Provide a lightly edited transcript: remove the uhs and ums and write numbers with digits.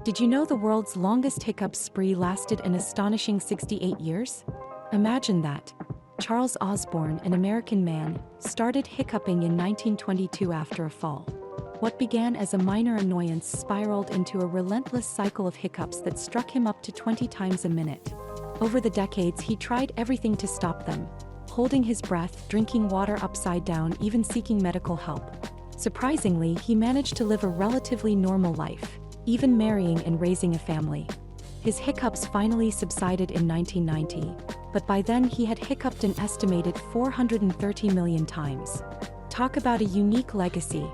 Did you know the world's longest hiccup spree lasted an astonishing 68 years? Imagine that. Charles Osborne, an American man, started hiccuping in 1922 after a fall. What began as a minor annoyance spiraled into a relentless cycle of hiccups that struck him up to 20 times a minute. Over the decades, he tried everything to stop them, holding his breath, drinking water upside down, even seeking medical help. Surprisingly, he managed to live a relatively normal life, even marrying and raising a family. His hiccups finally subsided in 1990, but by then he had hiccuped an estimated 430 million times. Talk about a unique legacy.